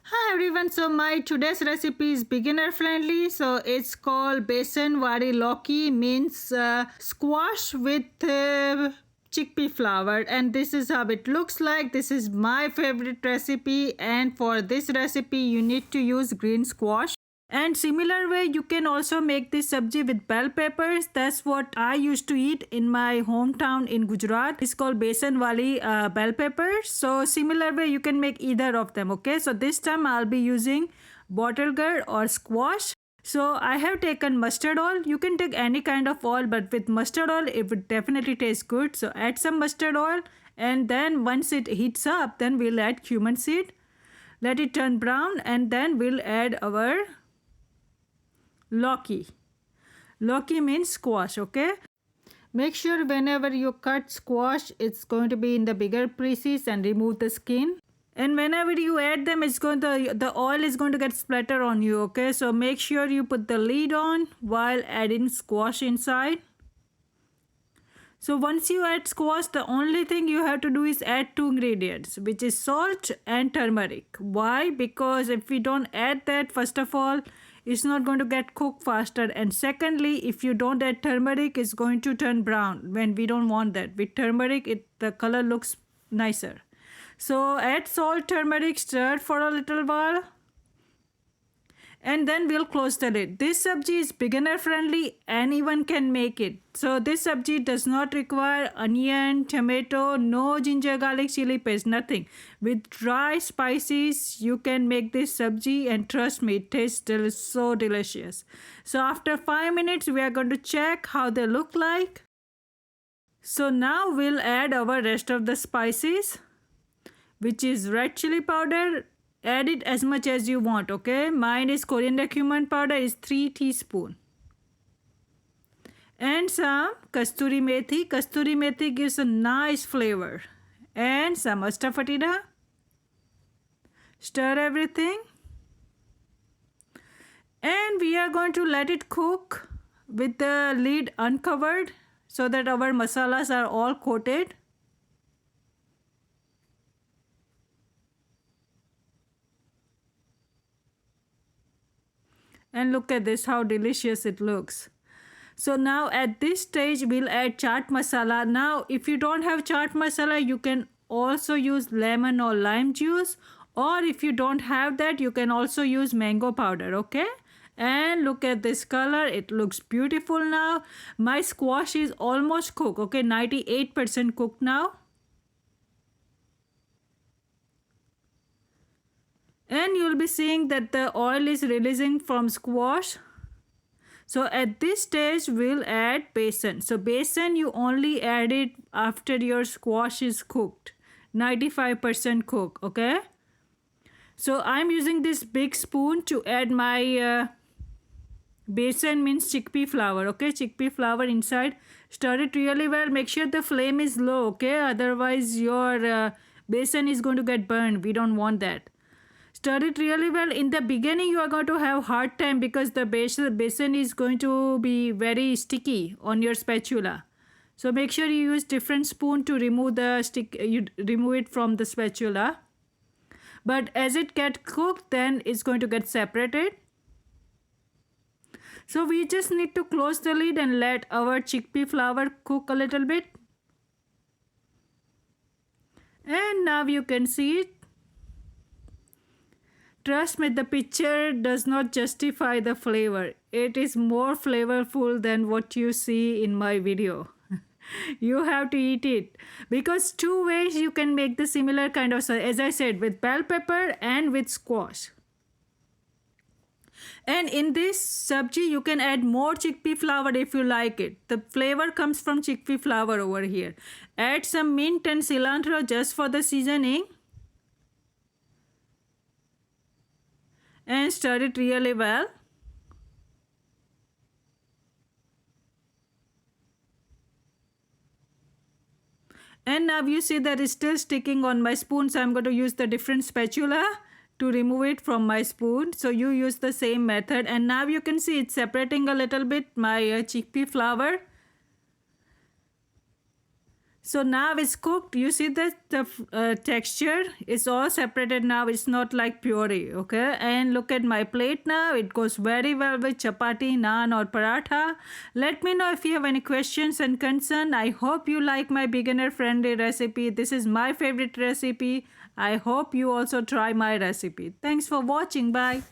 Hi everyone, so my today's recipe is beginner friendly. So it's called Besan Lauki, means squash with chickpea flour, and this is how it looks like. This is my favorite recipe, and for this recipe you need to use green squash. And similar way you can also make this sabji with bell peppers. That's what I used to eat in my hometown in Gujarat. It's called besan wali bell peppers. So similar way you can make either of them. Okay, so this time I'll be using bottle gourd or squash. So I have taken mustard oil. You can take any kind of oil, but with mustard oil it would definitely taste good. So add some mustard oil, and then once it heats up, then we'll add cumin seed. Let it turn brown, and then we'll add our Lauki. Lauki means squash, okay? Make sure whenever you cut squash, it's going to be in the bigger pieces and remove the skin. And whenever you add them, the oil is going to get splatter on you, okay? So make sure you put the lid on while adding squash inside. So once you add squash, the only thing you have to do is add two ingredients, which is salt and turmeric. Why? Because if we don't add that, first of all, it's not going to get cooked faster, and secondly, if you don't add turmeric, it's going to turn brown when we don't want that. With turmeric, the color looks nicer. So add salt, turmeric, stir for a little while, and then we'll close the lid. This sabji is beginner friendly, anyone can make it. So this sabji does not require onion, tomato, no ginger, garlic, chili paste, nothing. With dry spices you can make this sabji, and trust me, it tastes so delicious. So after 5 minutes we are going to check how they look like. So now we'll add our rest of the spices, which is red chili powder. Add it as much as you want, okay? Mine is coriander cumin powder is 3 teaspoons. And some kasturi methi. Kasturi methi gives a nice flavor. And some astafatida. Stir everything. And we are going to let it cook with the lid uncovered so that our masalas are all coated. And look at this, how delicious it looks. So now at this stage we'll add chaat masala. Now if you don't have chaat masala, you can also use lemon or lime juice, or if you don't have that, you can also use mango powder, okay? And look at this color, it looks beautiful now. My squash is almost cooked, okay? 98% cooked now. And you'll be seeing that the oil is releasing from squash. So at this stage we'll add besan. So besan you only add it after your squash is cooked, 95% cooked, okay? So I'm using this big spoon to add my besan, means chickpea flour, okay? Chickpea flour inside. Stir it really well. Make sure the flame is low, okay? Otherwise your besan is going to get burned. We don't want that. Stir it really well. In the beginning you are going to have hard time because the besan is going to be very sticky on your spatula. So make sure you use different spoon to remove the stick. You remove it from the spatula. But as it gets cooked, then it's going to get separated. So we just need to close the lid and let our chickpea flour cook a little bit. And now you can see it. Trust me, the picture does not justify the flavor. It is more flavorful than what you see in my video. You have to eat it, because two ways you can make the similar kind of, as I said, with bell pepper and with squash. And in this sabji you can add more chickpea flour if you like it. The flavor comes from chickpea flour over here. Add some mint and cilantro just for the seasoning. And stir it really well. And now you see that it's still sticking on my spoon, so I'm going to use the different spatula to remove it from my spoon. So you use the same method, and now you can see it's separating a little bit my chickpea flour. So now it's cooked. You see the texture is all separated now. It's not like puree, okay? And look at my plate now. It goes very well with chapati, naan or paratha. Let me know if you have any questions and concern. I hope you like my beginner friendly recipe. This is my favorite recipe. I hope you also try my recipe. Thanks for watching. Bye.